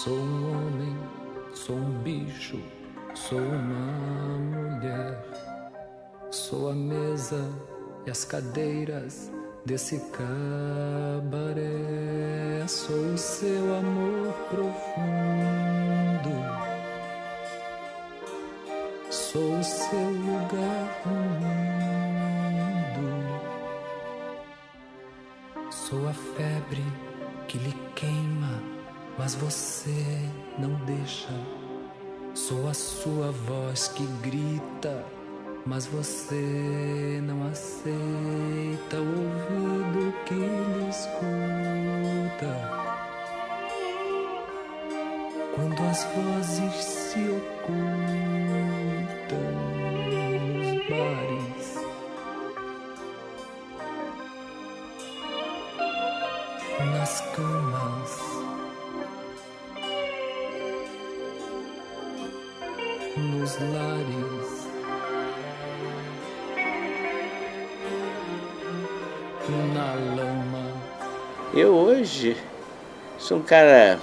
Sou um homem, sou um bicho, sou uma mulher. Sou a mesa e as cadeiras desse cabaré. Sou o seu amor profundo. Sou o seu lugar no mundo. Sou a febre que lhe queima, mas você não deixa. Sou a sua voz que grita, mas você não aceita. O ouvido que lhe escuta quando as vozes se ocultam nos bares. Nas camas, nos lares, na lama. Eu hoje sou um cara...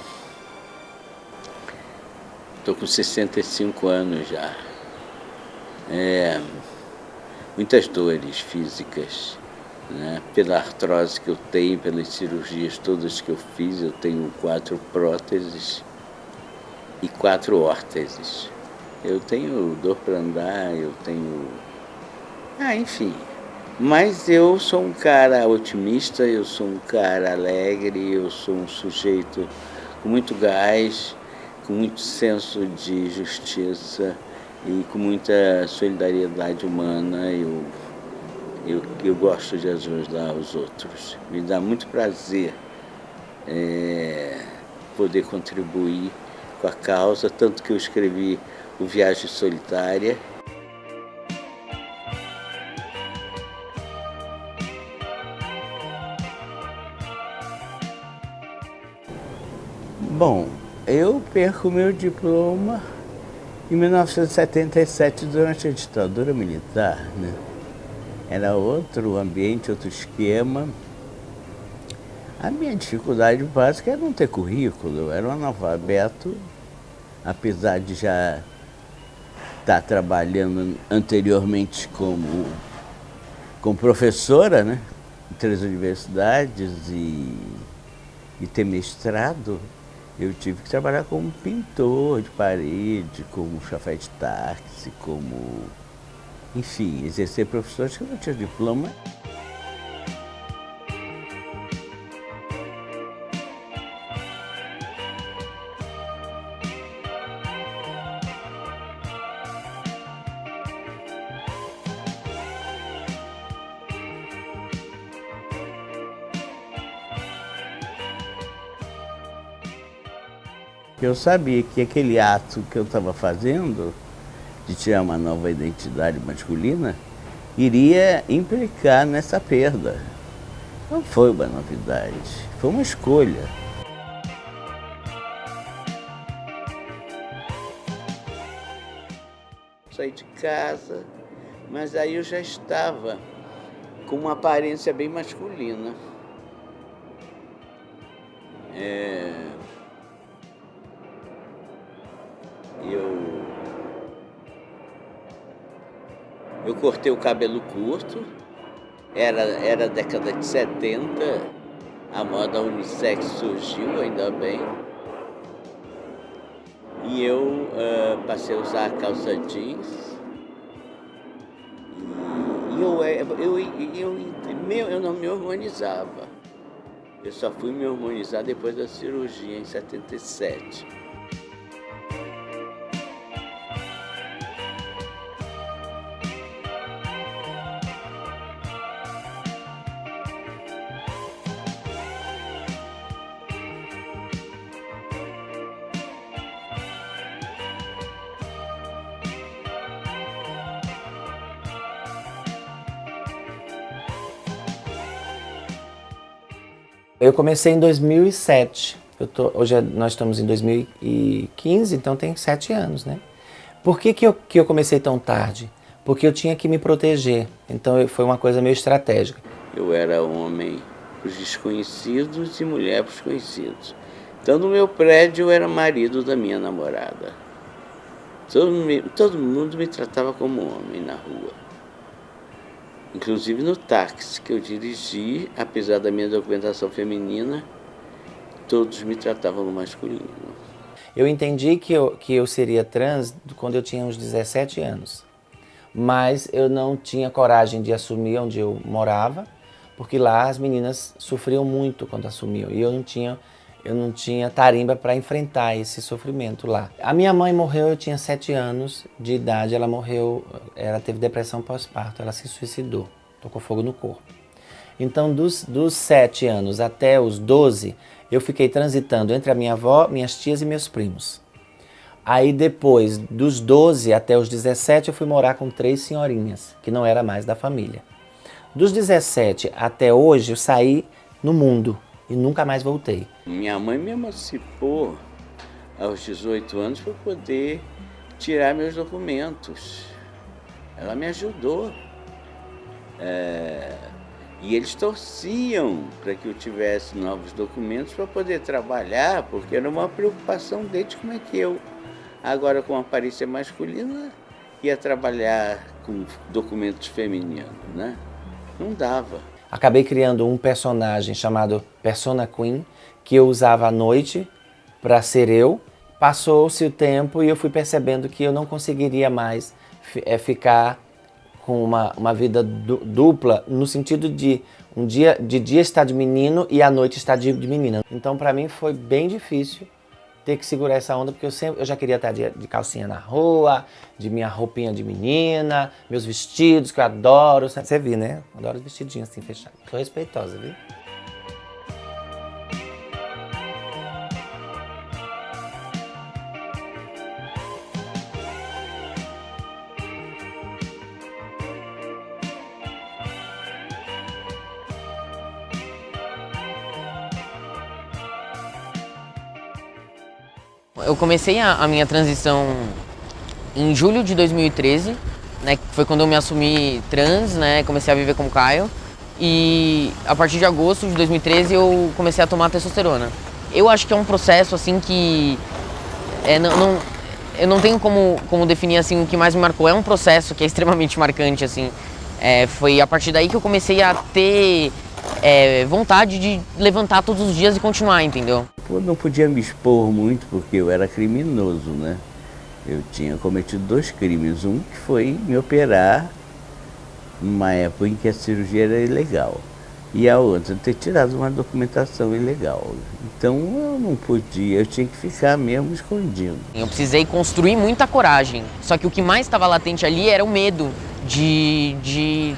Estou com 65 anos já. Muitas dores físicas, né? Pela artrose que eu tenho, pelas cirurgias todas que eu fiz, eu tenho 4 próteses e 4 órteses. Eu tenho dor para andar, eu tenho... enfim. Mas eu sou um cara otimista, eu sou um cara alegre, eu sou um sujeito com muito gás, com muito senso de justiça e com muita solidariedade humana. Eu gosto de ajudar os outros. Me dá muito prazer poder contribuir com a causa, tanto que eu escrevi o Viagem Solitária. Bom, eu perco meu diploma em 1977 durante a ditadura militar, né? Era outro ambiente, outro esquema. A minha dificuldade básica era não ter currículo. Eu era um analfabeto, apesar de já estar trabalhando anteriormente como professora, né? Em 3 universidades e ter mestrado. Eu tive que trabalhar como pintor de parede, como chofer de táxi, enfim, exercer profissões que eu não tinha diploma. Eu sabia que aquele ato que eu estava fazendo, de tirar uma nova identidade masculina, iria implicar nessa perda. Não foi uma novidade, foi uma escolha. Saí de casa, mas aí eu já estava com uma aparência bem masculina. Eu cortei o cabelo curto, era a década de 70, a moda unissex surgiu, ainda bem. E eu passei a usar a calça jeans. E eu não me hormonizava. Eu só fui me hormonizar depois da cirurgia, em 77. Eu comecei em 2007. Hoje nós estamos em 2015, então tem 7 anos, né? Por que eu comecei tão tarde? Porque eu tinha que me proteger. Então foi uma coisa meio estratégica. Eu era homem para os desconhecidos e mulher para os conhecidos. Então, no meu prédio, eu era marido da minha namorada. Todo mundo me tratava como homem na rua. Inclusive no táxi que eu dirigi, apesar da minha documentação feminina, todos me tratavam no masculino. Eu entendi que eu seria trans quando eu tinha uns 17 anos. Mas eu não tinha coragem de assumir onde eu morava, porque lá as meninas sofriam muito quando assumiam. E eu não tinha tarimba para enfrentar esse sofrimento lá. A minha mãe morreu, eu tinha 7 anos de idade, ela morreu, ela teve depressão pós-parto, ela se suicidou, tocou fogo no corpo. Então, dos 7 anos até os 12, eu fiquei transitando entre a minha avó, minhas tias e meus primos. Aí depois, dos 12 até os 17, eu fui morar com 3 senhorinhas, que não era mais da família. Dos 17 até hoje, eu saí no mundo e nunca mais voltei. Minha mãe me emancipou aos 18 anos para poder tirar meus documentos. Ela me ajudou. E eles torciam para que eu tivesse novos documentos para poder trabalhar, porque era uma preocupação deles como é que eu, agora com aparência masculina, ia trabalhar com documentos femininos, né? Não dava. Acabei criando um personagem chamado Persona Queen, que eu usava à noite para ser eu. Passou-se o tempo e eu fui percebendo que eu não conseguiria mais ficar com uma vida dupla, no sentido de dia estar de menino e à noite estar de menina. Então, para mim, foi bem difícil ter que segurar essa onda, porque eu já queria estar de calcinha na rua, de minha roupinha de menina, meus vestidos, que eu adoro. Você viu, né? Adoro os vestidinhos assim fechados. Sou respeitosa, viu? Eu comecei a minha transição em julho de 2013, né, que foi quando eu me assumi trans, né, comecei a viver como Caio. E a partir de agosto de 2013 eu comecei a tomar testosterona. Eu acho que é um processo assim que eu não tenho como definir assim o que mais me marcou. É um processo que é extremamente marcante assim. Foi a partir daí que eu comecei a ter vontade de levantar todos os dias e continuar, entendeu? Eu não podia me expor muito porque eu era criminoso, né? Eu tinha cometido 2 crimes. Um que foi me operar numa época em que a cirurgia era ilegal. E a outra, ter tirado uma documentação ilegal. Então eu não podia, eu tinha que ficar mesmo escondido. Eu precisei construir muita coragem. Só que o que mais estava latente ali era o medo de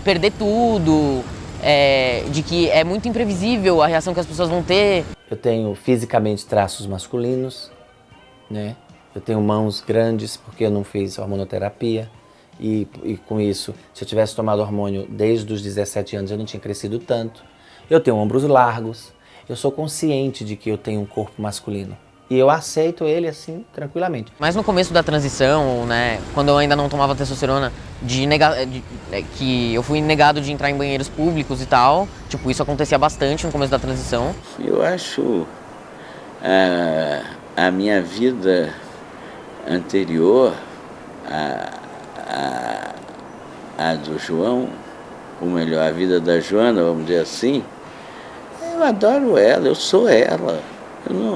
perder tudo, de que é muito imprevisível a reação que as pessoas vão ter. Eu tenho fisicamente traços masculinos, né? Eu tenho mãos grandes porque eu não fiz hormonoterapia. E com isso, se eu tivesse tomado hormônio desde os 17 anos, eu não tinha crescido tanto. Eu tenho ombros largos. Eu sou consciente de que eu tenho um corpo masculino. E eu aceito ele assim, tranquilamente. Mas no começo da transição, né, quando eu ainda não tomava testosterona, que eu fui negado de entrar em banheiros públicos e tal, tipo, isso acontecia bastante no começo da transição. Eu acho a minha vida anterior a do João, ou melhor, a vida da Joana, vamos dizer assim, eu adoro ela, eu sou ela.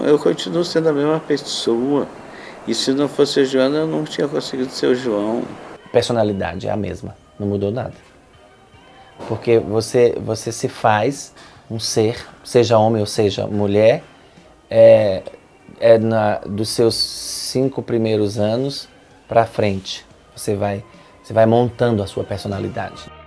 Eu continuo sendo a mesma pessoa. E se não fosse a Joana, eu não tinha conseguido ser o João. Personalidade é a mesma, não mudou nada. Porque você se faz um ser, seja homem ou seja mulher, dos seus 5 primeiros anos para frente. Você vai montando a sua personalidade.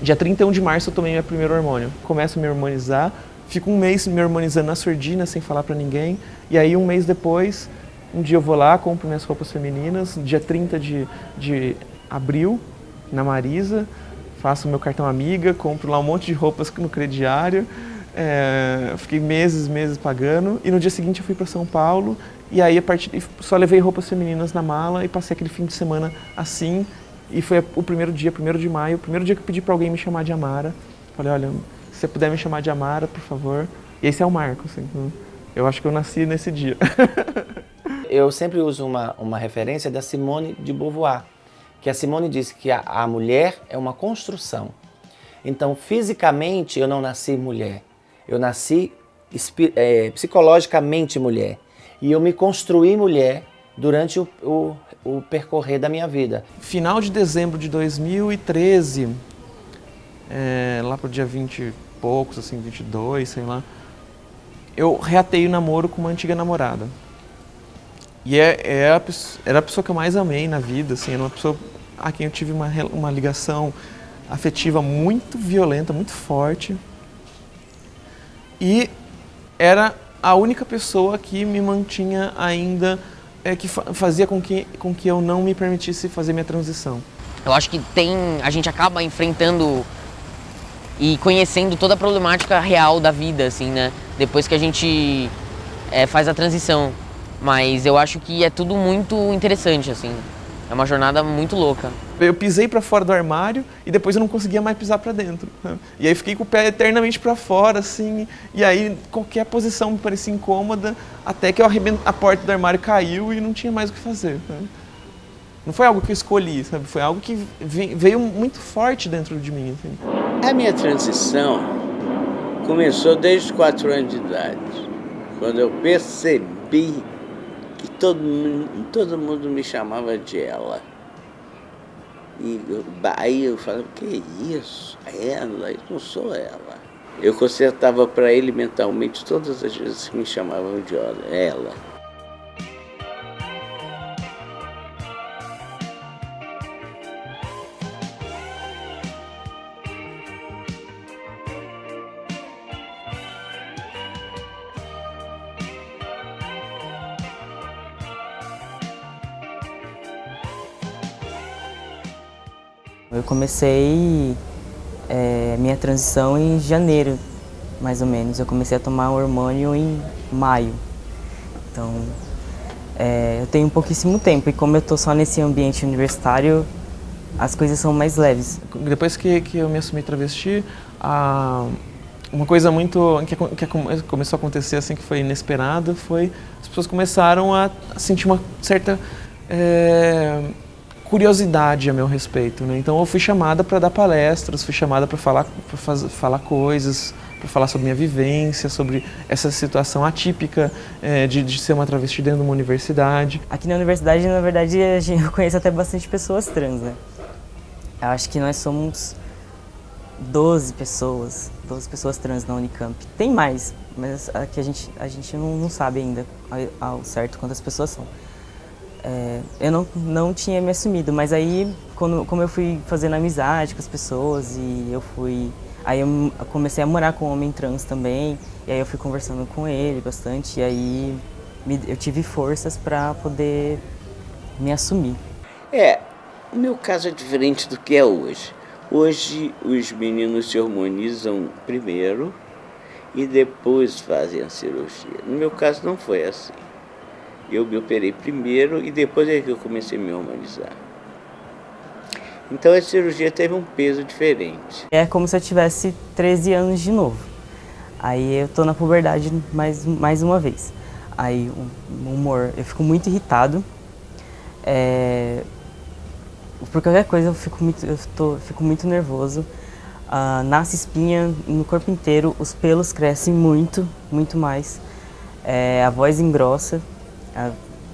Dia 31 de março eu tomei meu primeiro hormônio. Começo a me hormonizar, fico um mês me hormonizando na surdina, sem falar pra ninguém. E aí um mês depois, um dia eu vou lá, compro minhas roupas femininas, dia 30 de abril, na Marisa, faço meu cartão amiga, compro lá um monte de roupas no crediário, fiquei meses pagando, e no dia seguinte eu fui para São Paulo, e aí só levei roupas femininas na mala e passei aquele fim de semana assim, e foi o primeiro dia, 1º de maio, o primeiro dia que eu pedi para alguém me chamar de Amara. Falei, olha, se você puder me chamar de Amara, por favor. E esse é o marco, assim. Eu acho que eu nasci nesse dia. Eu sempre uso uma referência da Simone de Beauvoir, que a Simone disse que a mulher é uma construção. Então, fisicamente, eu não nasci mulher. Eu nasci psicologicamente mulher. E eu me construí mulher durante o percorrer da minha vida. Final de dezembro de 2013, lá pro dia 20 e poucos, assim, 22, sei lá, eu reatei o namoro com uma antiga namorada. E era a pessoa que eu mais amei na vida, assim, era uma pessoa a quem eu tive uma ligação afetiva muito violenta, muito forte. E era a única pessoa que me mantinha ainda, que fazia com que eu não me permitisse fazer minha transição. Eu acho que a gente acaba enfrentando e conhecendo toda a problemática real da vida, assim, né? Depois que a gente faz a transição. Mas eu acho que é tudo muito interessante, assim. É uma jornada muito louca. Eu pisei para fora do armário e depois eu não conseguia mais pisar para dentro, né? E aí fiquei com o pé eternamente para fora, assim. E aí qualquer posição me parecia incômoda, até que a porta do armário caiu e não tinha mais o que fazer, né? Não foi algo que eu escolhi, sabe? Foi algo que veio muito forte dentro de mim, assim. A minha transição começou desde os 4 anos de idade, quando eu percebi que todo mundo me chamava de ela. E aí eu falava, que isso? Ela? Eu não sou ela. Eu consertava para ele mentalmente todas as vezes que me chamavam de ela. Eu comecei minha transição em janeiro, mais ou menos. Eu comecei a tomar hormônio em maio. Então, eu tenho pouquíssimo tempo e como eu tô só nesse ambiente universitário, as coisas são mais leves. Depois que eu me assumi travesti, uma coisa muito que começou a acontecer assim, que foi inesperado, foi as pessoas começaram a sentir uma certa curiosidade a meu respeito, né? Então eu fui chamada para dar palestras, fui chamada para falar coisas, para falar sobre minha vivência, sobre essa situação atípica de ser uma travesti dentro de uma universidade. Aqui na universidade, na verdade, eu conheço até bastante pessoas trans, né? Eu acho que nós somos 12 pessoas trans na Unicamp. Tem mais, mas aqui a gente não sabe ainda ao certo quantas pessoas são. Eu não tinha me assumido, mas aí, como eu fui fazendo amizade com as pessoas aí eu comecei a morar com um homem trans também, e aí eu fui conversando com ele bastante, e aí eu tive forças para poder me assumir. O meu caso é diferente do que é hoje. Hoje os meninos se hormonizam primeiro e depois fazem a cirurgia. No meu caso não foi assim. Eu me operei primeiro e depois é que eu comecei a me hormonizar. Então a cirurgia teve um peso diferente. É como se eu tivesse 13 anos de novo. Aí eu tô na puberdade mais uma vez. Aí o humor, eu fico muito irritado. Por qualquer coisa eu fico muito nervoso. Nasce espinha no corpo inteiro, os pelos crescem muito mais. A voz engrossa.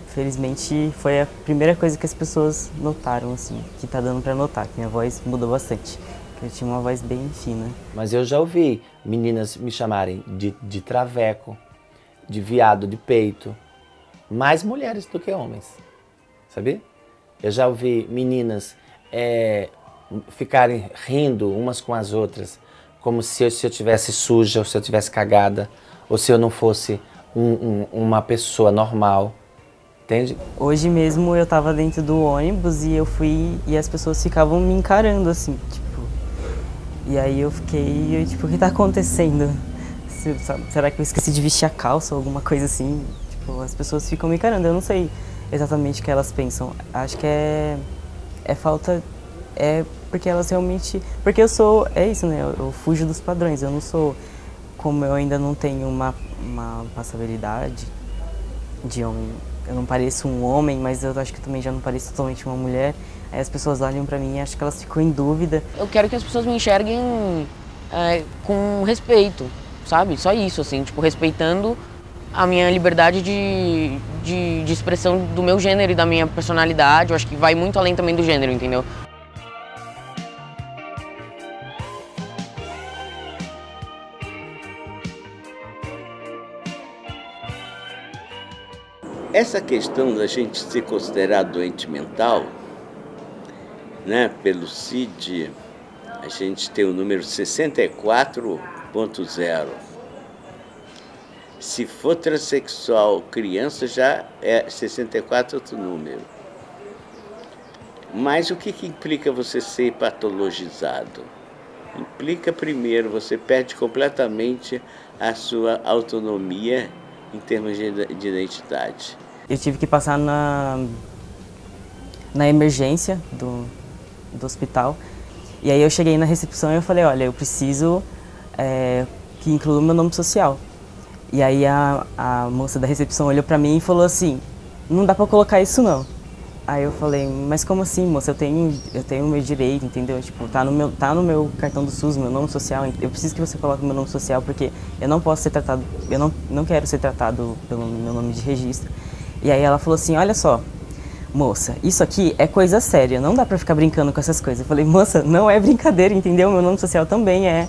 Felizmente foi a primeira coisa que as pessoas notaram, assim, que tá dando pra notar, que minha voz mudou bastante. Eu tinha uma voz bem fina. Mas eu já ouvi meninas me chamarem de traveco, de viado de peito, mais mulheres do que homens, sabia? Eu já ouvi meninas ficarem rindo umas com as outras, como se eu tivesse suja, ou se eu tivesse cagada, ou se eu não fosse uma pessoa normal. Entende? Hoje mesmo eu tava dentro do ônibus e eu fui e as pessoas ficavam me encarando assim, tipo. E aí eu fiquei, tipo, o que tá acontecendo? Será que eu esqueci de vestir a calça ou alguma coisa assim? Tipo, as pessoas ficam me encarando, eu não sei exatamente o que elas pensam. Acho que é falta, porque elas realmente, porque eu sou, é isso, né? Eu fujo dos padrões, eu não sou, como eu ainda não tenho uma passabilidade de homem. Eu não pareço um homem, mas eu acho que também já não pareço totalmente uma mulher. Aí as pessoas olham pra mim e acho que elas ficam em dúvida. Eu quero que as pessoas me enxerguem com respeito, sabe? Só isso, assim, tipo, respeitando a minha liberdade de expressão do meu gênero e da minha personalidade. Eu acho que vai muito além também do gênero, entendeu? Essa questão da gente ser considerado doente mental, né, pelo CID, a gente tem o número 64.0. Se for transexual criança, já é 64 outro número. Mas o que implica você ser patologizado? Implica, primeiro, você perde completamente a sua autonomia em termos de identidade. Eu tive que passar na emergência do hospital. E aí eu cheguei na recepção e eu falei, olha, eu preciso que inclua o meu nome social. E aí a moça da recepção olhou pra mim e falou assim, não dá pra colocar isso não. Aí eu falei, mas como assim, moça? Eu tenho o meu direito, entendeu? Tipo, tá no meu cartão do SUS, meu nome social. Eu preciso que você coloque o meu nome social porque eu não posso ser tratado, eu não quero ser tratado pelo meu nome de registro. E aí ela falou assim, olha só, moça, isso aqui é coisa séria, não dá pra ficar brincando com essas coisas. Eu falei, moça, não é brincadeira, entendeu? Meu nome social também é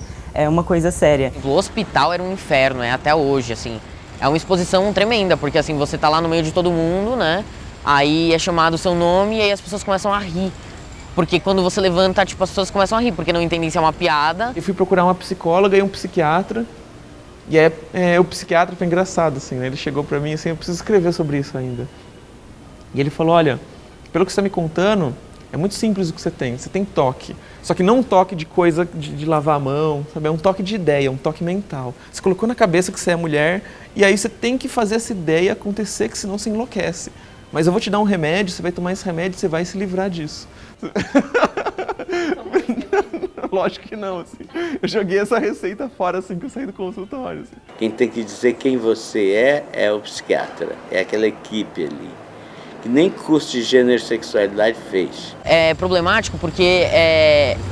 uma coisa séria. O hospital era um inferno, até hoje, assim. É uma exposição tremenda, porque assim, você tá lá no meio de todo mundo, né? Aí é chamado o seu nome e aí as pessoas começam a rir. Porque quando você levanta, tipo, as pessoas começam a rir, porque não entendem se é uma piada. Eu fui procurar uma psicóloga e um psiquiatra. E o psiquiatra foi engraçado, assim, né? Ele chegou pra mim assim, eu preciso escrever sobre isso ainda. E ele falou, olha, pelo que você tá me contando, é muito simples o que você tem. Você tem toque. Só que não um toque de coisa de lavar a mão, sabe? É um toque de ideia, um toque mental. Você colocou na cabeça que você é mulher e aí você tem que fazer essa ideia acontecer, que senão você enlouquece. Mas eu vou te dar um remédio, você vai tomar esse remédio e você vai se livrar disso. Lógico que não, assim. Eu joguei essa receita fora assim que eu saí do consultório. Assim. Quem tem que dizer quem você é o psiquiatra, é aquela equipe ali, que nem curso de gênero e sexualidade fez. É problemático porque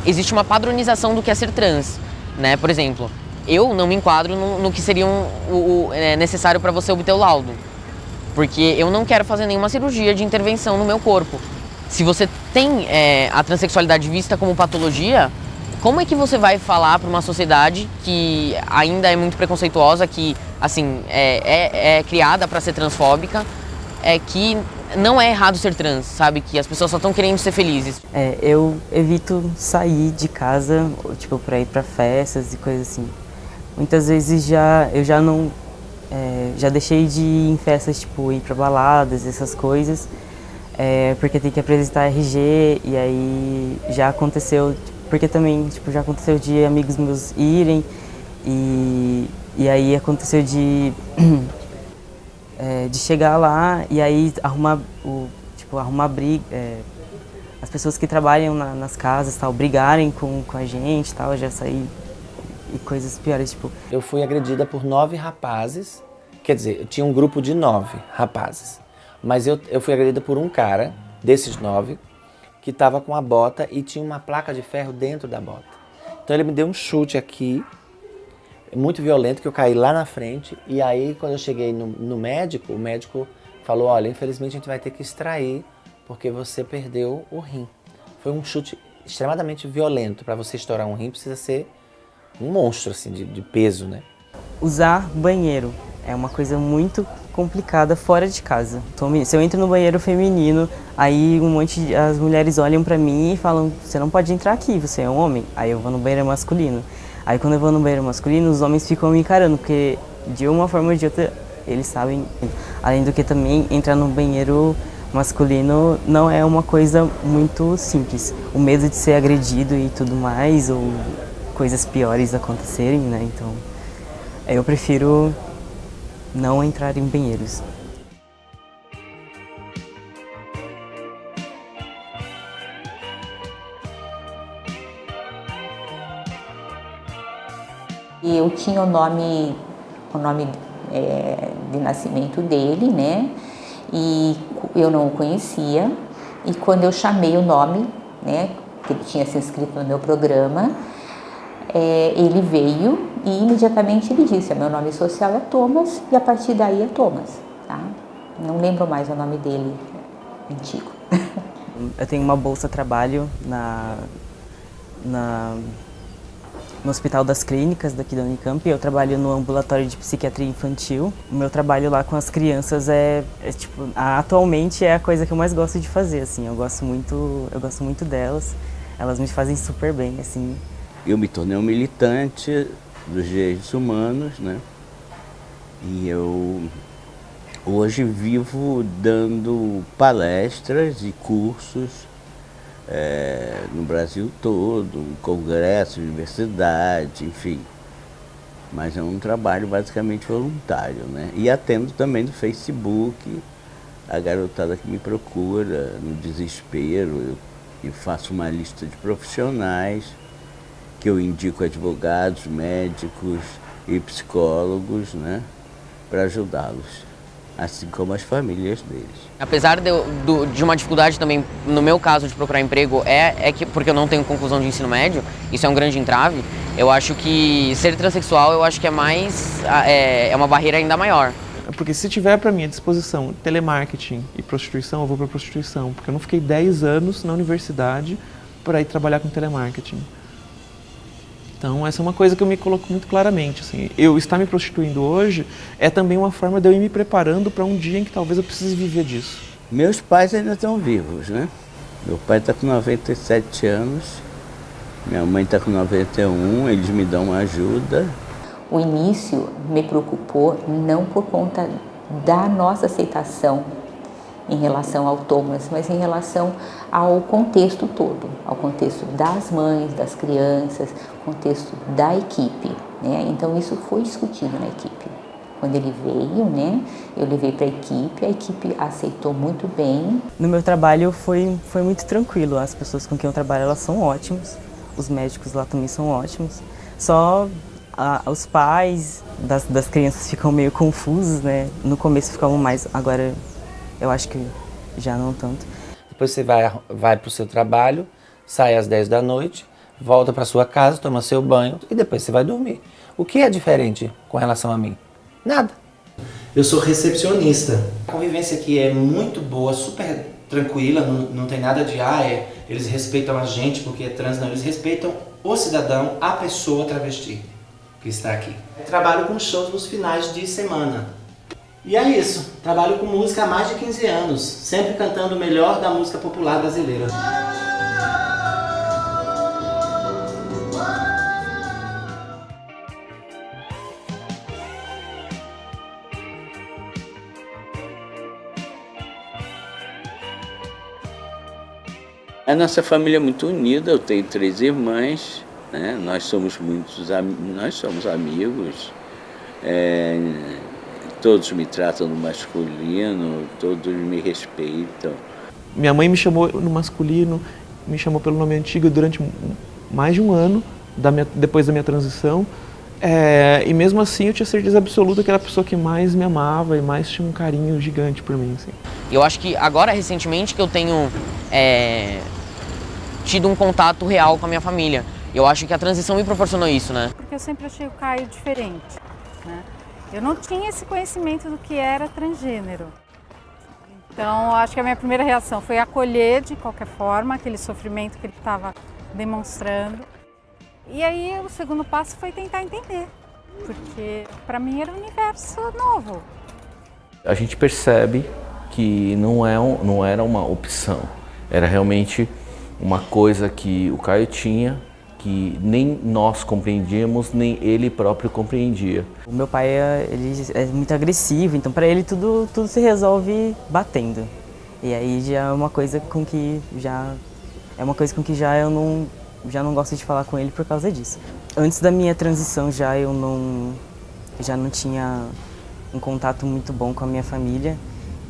existe uma padronização do que é ser trans, né? Por exemplo, eu não me enquadro no que seria necessário para você obter o laudo. Porque eu não quero fazer nenhuma cirurgia de intervenção no meu corpo. Se você tem a transexualidade vista como patologia, como é que você vai falar para uma sociedade que ainda é muito preconceituosa, que assim, é criada para ser transfóbica, que não é errado ser trans, sabe? Que as pessoas só estão querendo ser felizes. Eu evito sair de casa, tipo, para ir para festas e coisas assim. Muitas vezes eu já não... já deixei de ir em festas, tipo, ir pra baladas, essas coisas, porque tem que apresentar RG, e aí já aconteceu, porque também, tipo, já aconteceu de amigos meus irem, e aí aconteceu de chegar lá e aí arrumar briga, as pessoas que trabalham nas casas, tal, brigarem com a gente, tal, eu já saí. E coisas piores, tipo... Eu fui agredida por 9 rapazes, quer dizer, eu tinha um grupo de 9 rapazes, mas eu fui agredida por um cara, desses 9, que estava com a bota e tinha uma placa de ferro dentro da bota. Então ele me deu um chute aqui, muito violento, que eu caí lá na frente, e aí quando eu cheguei no médico, o médico falou, olha, infelizmente a gente vai ter que extrair, porque você perdeu o rim. Foi um chute extremamente violento, para você estourar um rim precisa ser um monstro, assim, de peso, né? Usar banheiro é uma coisa muito complicada fora de casa. Se eu entro no banheiro feminino, aí as mulheres olham pra mim e falam, você não pode entrar aqui, você é um homem. Aí eu vou no banheiro masculino. Aí quando eu vou no banheiro masculino, os homens ficam me encarando, porque de uma forma ou de outra, eles sabem. Além do que também entrar no banheiro masculino não é uma coisa muito simples. O medo de ser agredido e tudo mais, ou coisas piores acontecerem, né? Então, eu prefiro não entrar em banheiros. Eu tinha o nome de nascimento dele, né? E eu não o conhecia. E quando eu chamei o nome, né, que ele tinha se inscrito no meu programa, ele veio e imediatamente ele disse: meu nome social é Thomas, e a partir daí é Thomas, tá? Não lembro mais o nome dele antigo. Eu tenho uma bolsa-trabalho no Hospital das Clínicas daqui da Unicamp. Eu trabalho no ambulatório de psiquiatria infantil. O meu trabalho lá com as crianças atualmente é a coisa que eu mais gosto de fazer, assim. Eu gosto muito delas. Elas me fazem super bem, assim. Eu me tornei um militante dos direitos humanos, né? E eu hoje vivo dando palestras e cursos no Brasil todo, congresso, universidade, enfim. Mas é um trabalho basicamente voluntário, né? E atendo também no Facebook a garotada que me procura no desespero. Eu faço uma lista de profissionais que eu indico advogados, médicos e psicólogos, né, para ajudá-los, assim como as famílias deles. Apesar de uma dificuldade também, no meu caso, de procurar emprego, porque eu não tenho conclusão de ensino médio, isso é um grande entrave. Eu acho que ser transexual, eu acho que é uma barreira ainda maior. Porque se tiver para mim à disposição telemarketing e prostituição, eu vou para prostituição, porque eu não fiquei 10 anos na universidade para ir trabalhar com telemarketing. Então, essa é uma coisa que eu me coloco muito claramente. Assim, eu estar me prostituindo hoje é também uma forma de eu ir me preparando para um dia em que talvez eu precise viver disso. Meus pais ainda estão vivos, né? Meu pai está com 97 anos, minha mãe está com 91, eles me dão uma ajuda. O início me preocupou não por conta da nossa aceitação em relação ao Thomas, mas em relação ao contexto todo, ao contexto das mães, das crianças, contexto da equipe, né? Então isso foi discutido na equipe. Quando ele veio, né, eu levei para a equipe aceitou muito bem. No meu trabalho foi muito tranquilo, as pessoas com quem eu trabalho, elas são ótimas, os médicos lá também são ótimos, só os pais das crianças ficam meio confusos, né? No começo ficavam mais, agora eu acho que já não tanto. Depois você vai para o seu trabalho, sai às 10 da noite, volta para sua casa, toma seu banho e depois você vai dormir. O que é diferente com relação a mim? Nada. Eu sou recepcionista. A convivência aqui é muito boa, super tranquila, não tem nada de eles respeitam a gente porque é trans, não, eles respeitam o cidadão, a pessoa travesti que está aqui. Eu trabalho com shows nos finais de semana. E é isso, trabalho com música há mais de 15 anos, sempre cantando o melhor da música popular brasileira. A nossa família é muito unida, eu tenho 3 irmãs, né? Nós somos amigos. Todos me tratam no masculino, todos me respeitam. Minha mãe me chamou no masculino, me chamou pelo nome antigo durante mais de um ano, depois da minha transição. E mesmo assim eu tinha certeza absoluta que era a pessoa que mais me amava e mais tinha um carinho gigante por mim. Assim. Eu acho que agora, recentemente, que eu tenho tido um contato real com a minha família. Eu acho que a transição me proporcionou isso, né? Porque eu sempre achei o Caio diferente, né? Eu não tinha esse conhecimento do que era transgênero. Então, acho que a minha primeira reação foi acolher, de qualquer forma, aquele sofrimento que ele estava demonstrando. E aí, o segundo passo foi tentar entender, porque para mim era um universo novo. A gente percebe que não era uma opção, era realmente uma coisa que o Caio tinha que nem nós compreendíamos, nem ele próprio compreendia. O meu pai ele é muito agressivo, então para ele tudo se resolve batendo. E aí já é uma coisa com que já eu não gosto de falar com ele por causa disso. Antes da minha transição eu não tinha um contato muito bom com a minha família.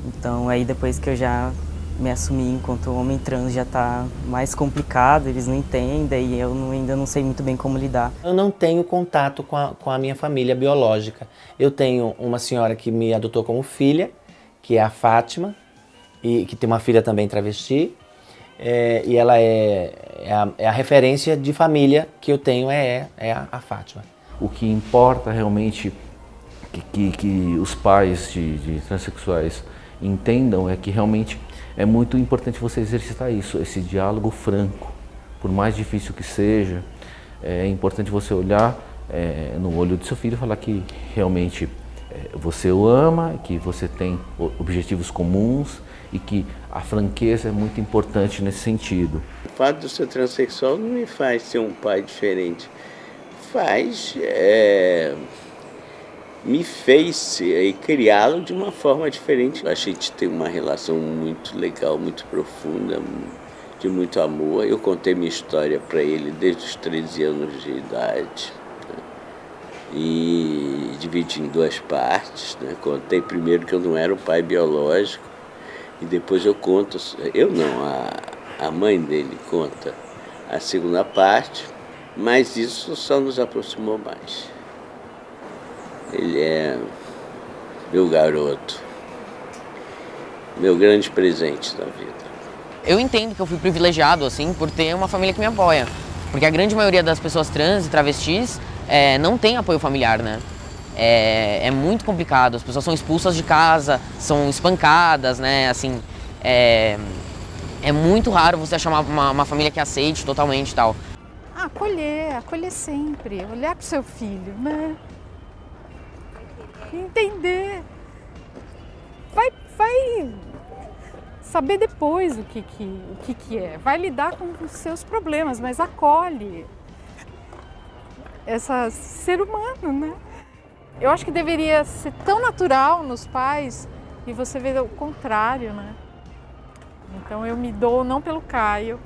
Então aí depois que eu já me assumi enquanto homem trans já está mais complicado, eles não entendem e eu ainda não sei muito bem como lidar. Eu não tenho contato com a minha família biológica. Eu tenho uma senhora que me adotou como filha, que é a Fátima, e que tem uma filha também travesti, e ela é a referência de família que eu tenho é a Fátima. O que importa realmente que os pais de transexuais entendam é que realmente é muito importante você exercitar isso, esse diálogo franco. Por mais difícil que seja, é importante você olhar no olho do seu filho e falar que realmente você o ama, que você tem objetivos comuns e que a franqueza é muito importante nesse sentido. O fato de eu ser transexual não me faz ser um pai diferente. Me fez criá-lo de uma forma diferente. A gente tem uma relação muito legal, muito profunda, de muito amor. Eu contei minha história para ele desde os 13 anos de idade, né? E dividi em duas partes, né? Contei primeiro que eu não era o pai biológico e depois eu conto, a mãe dele conta a segunda parte, mas isso só nos aproximou mais. Ele é meu garoto, meu grande presente da vida. Eu entendo que eu fui privilegiado, assim, por ter uma família que me apoia. Porque a grande maioria das pessoas trans e travestis não tem apoio familiar, né? É muito complicado, as pessoas são expulsas de casa, são espancadas, né? Assim, é muito raro você achar uma família que aceite totalmente e tal. Acolher sempre, olhar pro seu filho, né? Entender. Vai saber depois o que é. Vai lidar com os seus problemas, mas acolhe esse ser humano, né? Eu acho que deveria ser tão natural nos pais e você vê o contrário, né? Então eu me dou não pelo Caio,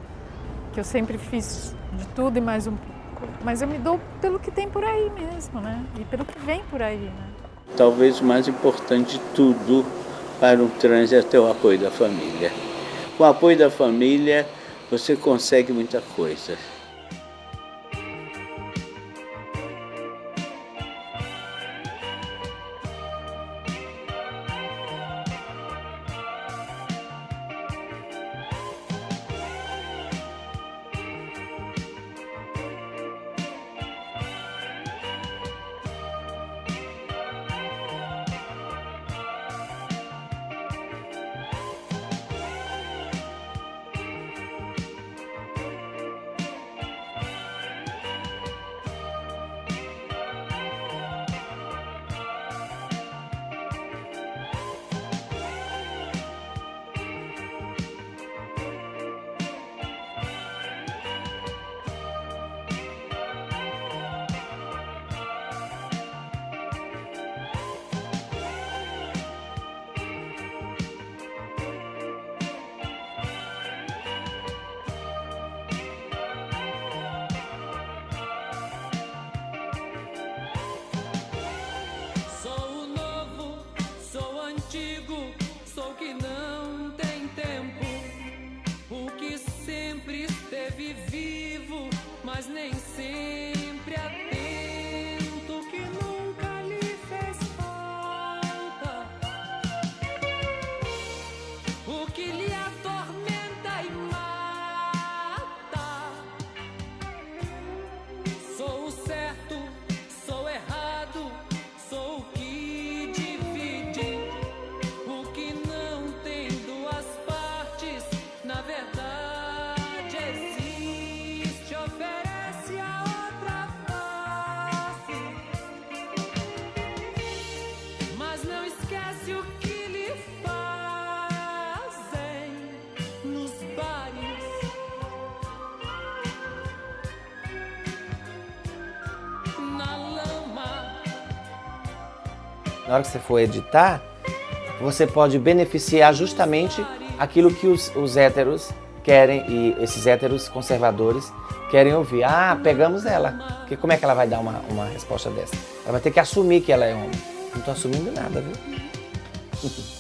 que eu sempre fiz de tudo e mais um pouco, mas eu me dou pelo que tem por aí mesmo, né? E pelo que vem por aí, né? Talvez o mais importante de tudo para um trans é ter o apoio da família. Com o apoio da família, você consegue muita coisa. na hora que você for editar, você pode beneficiar justamente aquilo que os héteros querem, e esses héteros conservadores querem ouvir. Ah, pegamos ela. Porque como é que ela vai dar uma resposta dessa? Ela vai ter que assumir que ela é homem. Não estou assumindo nada, viu?